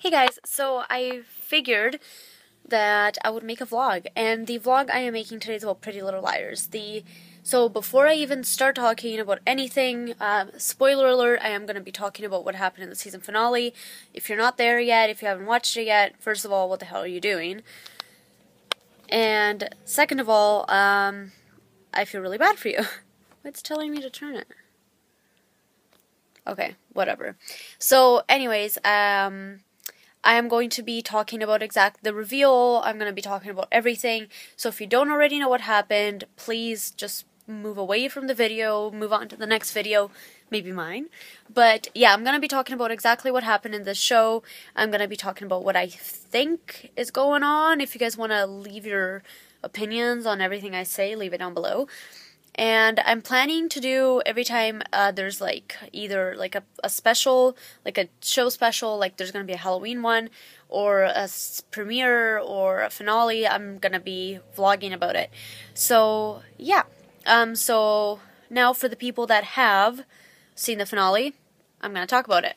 Hey guys, so I figured that I would make a vlog, and the vlog I am making today is about Pretty Little Liars. So before I even start talking about anything, spoiler alert, I am going to be talking about what happened in the season finale. If you're not there yet, if you haven't watched it yet, first of all, what the hell are you doing? And second of all, I feel really bad for you. It's telling me to turn it. Okay, whatever. So anyways, I am going to be talking about the reveal. I'm going to be talking about everything. So if you don't already know what happened, please just move away from the video, move on to the next video, maybe mine. But yeah, I'm going to be talking about exactly what happened in this show. I'm going to be talking about what I think is going on. If you guys want to leave your opinions on everything I say, leave it down below. And I'm planning to do every time there's like either like a special, like a show special, like there's going to be a Halloween one, or a premiere, or a finale, I'm going to be vlogging about it. So, yeah. So, now for the people that have seen the finale, I'm going to talk about it.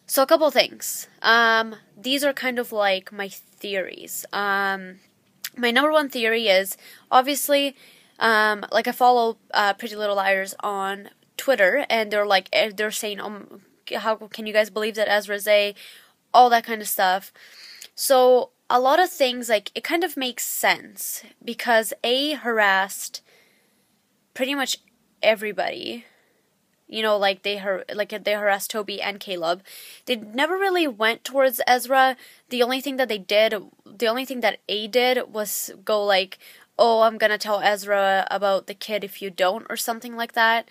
So, a couple things. These are kind of like my theories. My number one theory is, obviously, like I follow Pretty Little Liars on Twitter, and they're saying, how can you guys believe that Ezra, Zee, all that kind of stuff. So a lot of things, like, it kind of makes sense because A harassed pretty much everybody. You know, like they harassed Toby and Caleb. They never really went towards Ezra. The only thing that A did was go like, oh, I'm gonna tell Ezra about the kid if you don't, or something like that.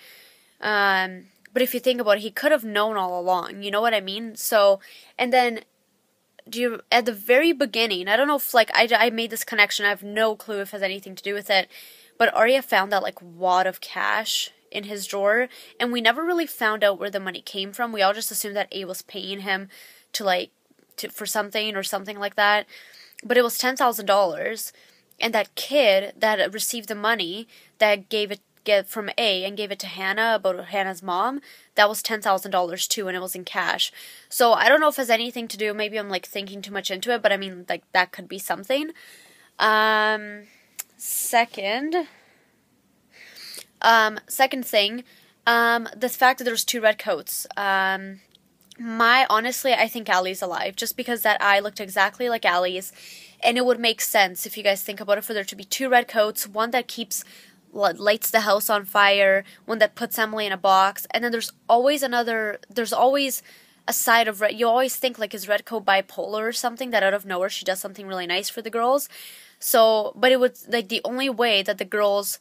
But if you think about it, he could have known all along, you know what I mean? So, and then, at the very beginning, I don't know if, like, I made this connection, I have no clue if it has anything to do with it, but Arya found that, like, wad of cash in his drawer, and we never really found out where the money came from. We all just assumed that A was paying him for something, or something like that, but it was $10,000, and that kid that received the money, that gave it from A and gave it to Hannah about Hannah's mom, that was $10,000 too, and it was in cash. So I don't know if it has anything to do, maybe I'm like thinking too much into it, but I mean, like, that could be something. Second thing, the fact that there's two red coats. Honestly, I think Allie's alive, just because that eye looked exactly like Allie's, and it would make sense, if you guys think about it, for there to be two red coats, one that lights the house on fire, one that puts Emily in a box, and then there's always a side of red. You always think, like, is red coat bipolar or something, that out of nowhere she does something really nice for the girls. So, but it would, like, the only way that the girls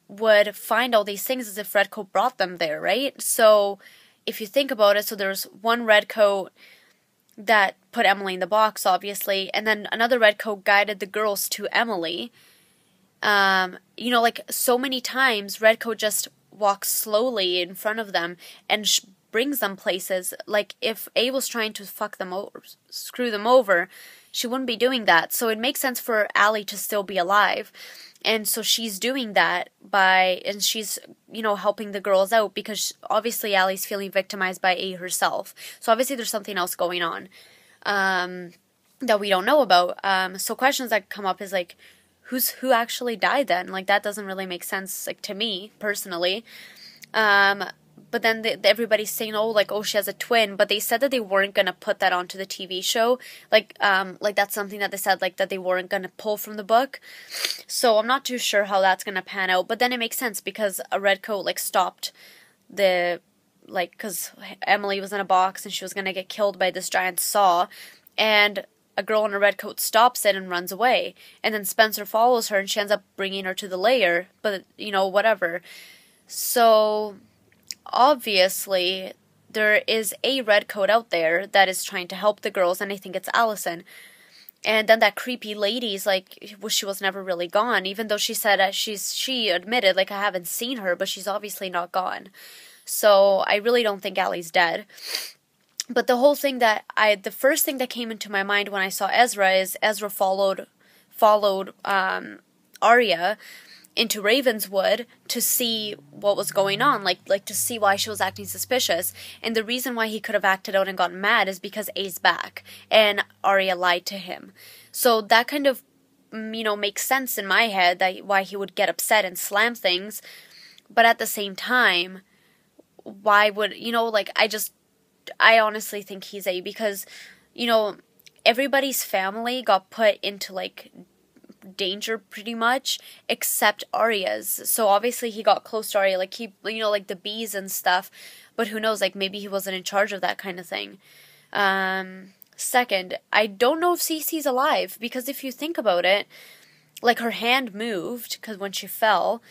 would find all these things is if red coat brought them there, right? So, if you think about it, so there's one red coat that put Emily in the box, obviously, and then another red coat guided the girls to Emily. You know, like, so many times, Redcoat just walks slowly in front of them and brings them places. Like, if A was trying to fuck them over, screw them over, she wouldn't be doing that. So it makes sense for Allie to still be alive. And so she's doing that and she's, you know, helping the girls out, because obviously Allie's feeling victimized by A herself. So obviously there's something else going on, that we don't know about. So questions that come up is, like, who actually died then? Like, that doesn't really make sense, like, to me, personally. But then everybody's saying, oh, she has a twin, but they said that they weren't going to put that onto the TV show. Like, that's something that they said, like, that they weren't going to pull from the book. So I'm not too sure how that's going to pan out, but then it makes sense, because a red coat, like, stopped because Emily was in a box, and she was going to get killed by this giant saw, and a girl in a red coat stops it and runs away. And then Spencer follows her, and she ends up bringing her to the lair. But, you know, whatever. So, obviously, there is a red coat out there that is trying to help the girls, and I think it's Allison. And then that creepy lady's like, she was never really gone, even though she said she admitted, like, I haven't seen her, but she's obviously not gone. So, I really don't think Allie's dead. But the whole thing the first thing that came into my mind when I saw Ezra is Ezra followed Arya, into Ravenswood to see what was going on, like to see why she was acting suspicious. And the reason why he could have acted out and gotten mad is because A's back and Arya lied to him. So that kind of, makes sense in my head, that why he would get upset and slam things. But at the same time, why would, I honestly think he's A, because, everybody's family got put into, danger pretty much, except Arya's. So obviously he got close to Arya, like the bees and stuff, but who knows, maybe he wasn't in charge of that kind of thing. Second, I don't know if Cece's alive, because if you think about it, her hand moved, because when she fell,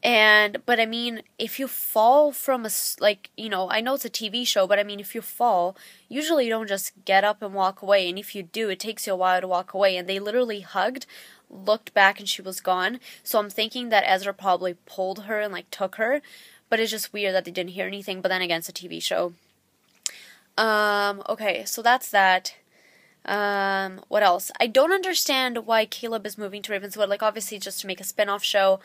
but I mean, if you fall from I know it's a TV show, but I mean, if you fall, usually you don't just get up and walk away, and if you do, it takes you a while to walk away, and they literally hugged, looked back, and she was gone. So I'm thinking that Ezra probably pulled her and, took her, but it's just weird that they didn't hear anything, but then again, it's a TV show. Okay, so that's that. What else? I don't understand why Caleb is moving to Ravenswood, obviously just to make a spin-off show,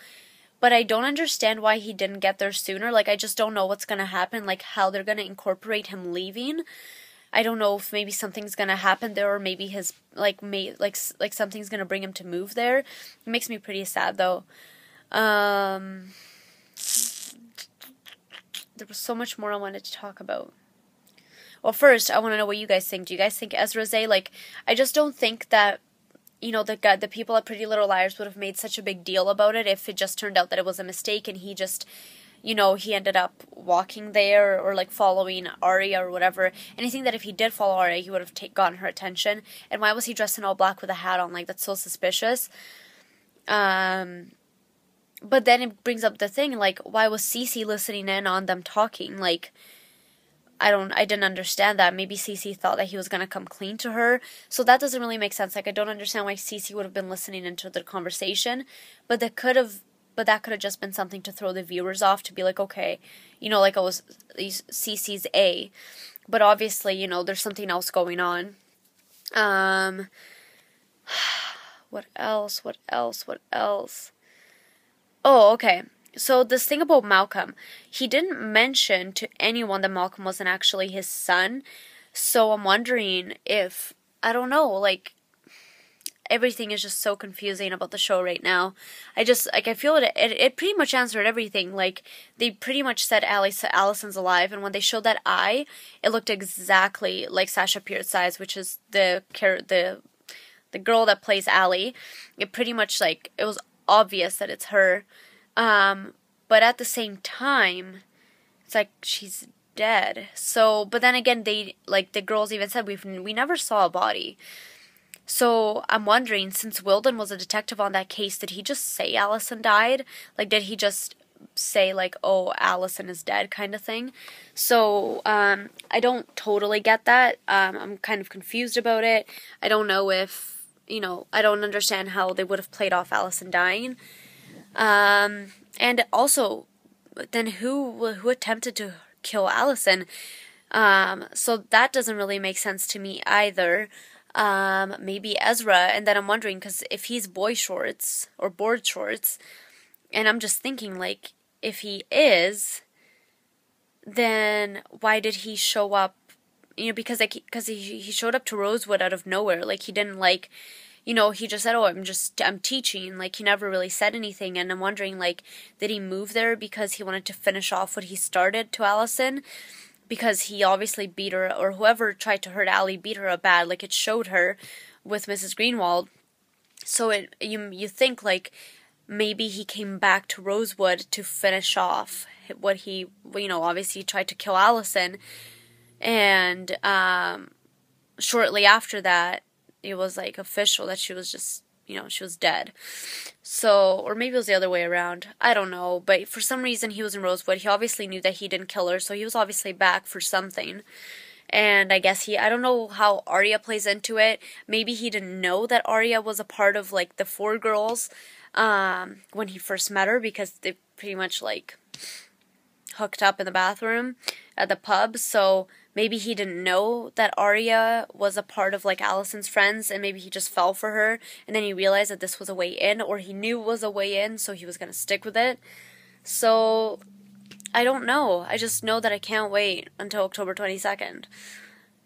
but I don't understand why he didn't get there sooner. I just don't know what's gonna happen, how they're gonna incorporate him leaving. I don't know if maybe something's gonna happen there, or maybe his, something's gonna bring him to move there. It makes me pretty sad, though. There was so much more I wanted to talk about. Well, first, I want to know what you guys think. Do you guys think Ezra's A? I just don't think that, the people at Pretty Little Liars would have made such a big deal about it if it just turned out that it was a mistake and he just, he ended up walking there or, following Arya or whatever. And I think that if he did follow Arya, he would have gotten her attention. And why was he dressed in all black with a hat on? That's so suspicious. But then it brings up the thing, why was Cece listening in on them talking? I didn't understand that. Maybe Cece thought that he was going to come clean to her. So that doesn't really make sense. I don't understand why Cece would have been listening into the conversation. But that could have just been something to throw the viewers off, to be okay, it was Cece's A. But obviously, there's something else going on. What else? Oh, okay. So this thing about Malcolm, he didn't mention to anyone that Malcolm wasn't actually his son. So I'm wondering if, I don't know, everything is just so confusing about the show right now. I just, I feel it pretty much answered everything. They pretty much said Allison's alive, and when they showed that eye, it looked exactly like Sasha Pierce's eyes, which is the girl that plays Allie. It pretty much, it was obvious that it's her. But at the same time, it's she's dead. So, but then again, they, the girls even said, we never saw a body. So, I'm wondering, since Wilden was a detective on that case, did he just say Allison died? Did he just say, oh, Allison is dead kind of thing? So, I don't totally get that. I'm kind of confused about it. I don't know if, I don't understand how they would have played off Allison dying. And also, then who attempted to kill Allison? So that doesn't really make sense to me either. Maybe Ezra, and then I'm wondering, because if he's boy shorts, or board shorts, and I'm just thinking, if he is, then why did he show up, because he showed up to Rosewood out of nowhere, he didn't, he just said, oh, I'm teaching, he never really said anything, and I'm wondering, did he move there because he wanted to finish off what he started to Allison? Because he obviously beat her, or whoever tried to hurt Allie beat her up bad, it showed her with Mrs. Greenwald. So you think, maybe he came back to Rosewood to finish off what he, obviously tried to kill Allison, and shortly after that, it was, official that she was just, she was dead. So, or maybe it was the other way around. I don't know. But for some reason, he was in Rosewood. He obviously knew that he didn't kill her, so he was obviously back for something. And I guess I don't know how Arya plays into it. Maybe he didn't know that Arya was a part of, the four girls when he first met her, because they pretty much, hooked up in the bathroom at the pub. So maybe he didn't know that Arya was a part of like Allison's friends, and maybe he just fell for her, and then he realized that this was a way in, or he knew it was a way in, so he was gonna stick with it. So I don't know. I just know that I can't wait until October 22nd.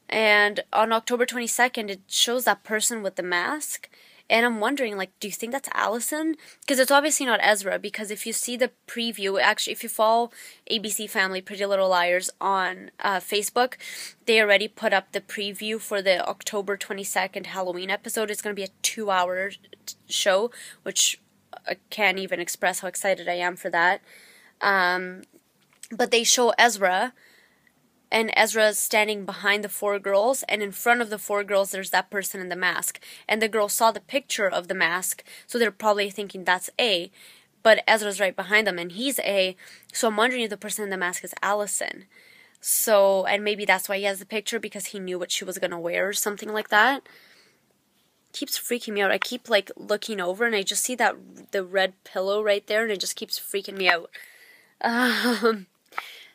And on October 22nd, it shows that person with the mask. And I'm wondering, like, do you think that's Allison? Because it's obviously not Ezra, because if you see the preview, actually, if you follow ABC Family Pretty Little Liars on Facebook, they already put up the preview for the October 22nd Halloween episode. It's going to be a 2-hour show, which I can't even express how excited I am for that. But they show Ezra, and Ezra's standing behind the 4 girls, and in front of the 4 girls there's that person in the mask. And the girls saw the picture of the mask, so they're probably thinking that's A, but Ezra's right behind them, and he's A, so I'm wondering if the person in the mask is Allison. So, and maybe that's why he has the picture, because he knew what she was gonna wear or something like that. Keeps freaking me out. I keep, like, looking over, and I just see that, the red pillow right there, and it just keeps freaking me out.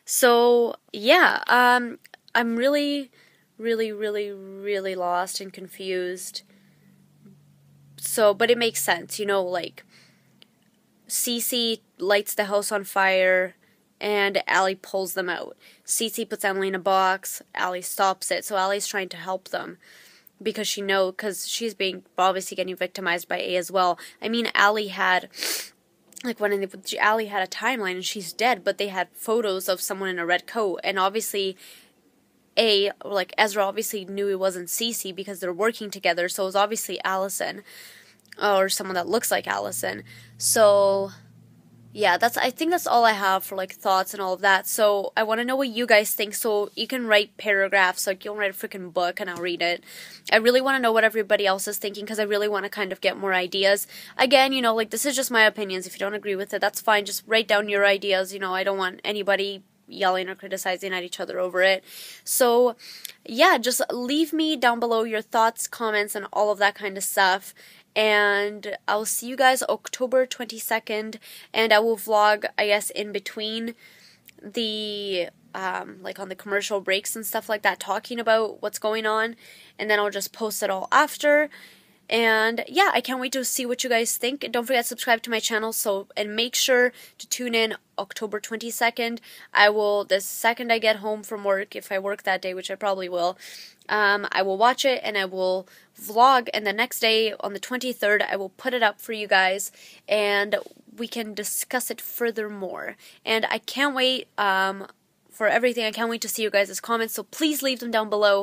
So, yeah, I'm really, really, really, really lost and confused. So, but it makes sense, you know, like, Cece lights the house on fire, and Allie pulls them out. Cece puts Emily in a box, Allie stops it, so Allie's trying to help them. Because because she's being, obviously getting victimized by A as well. I mean, Allie had... Like, Allie had a timeline and she's dead, but they had photos of someone in a red coat. And obviously, Ezra obviously knew it wasn't Cece because they're working together, so it was obviously Allison. Or someone that looks like Allison. So, yeah, I think that's all I have for, like, thoughts and all of that. So, I want to know what you guys think, so you can write paragraphs, like, you'll write a freaking book and I'll read it. I really want to know what everybody else is thinking, because I really want to kind of get more ideas. Again, you know, like, this is just my opinions. If you don't agree with it, that's fine. Just write down your ideas. You know, I don't want anybody yelling or criticizing at each other over it. So, yeah, just leave me down below your thoughts, comments, and all of that kind of stuff. And I'll see you guys October 22nd, and I will vlog, I guess, in between the, like, on the commercial breaks and stuff like that, talking about what's going on, and then I'll just post it all after. And yeah, I can't wait to see what you guys think. Don't forget to subscribe to my channel, and make sure to tune in October 22nd. The second I get home from work, if I work that day, which I probably will, I will watch it and I will vlog, and the next day, on the 23rd, I will put it up for you guys, and we can discuss it furthermore. And I can't wait for everything. I can't wait to see you guys' comments, so please leave them down below.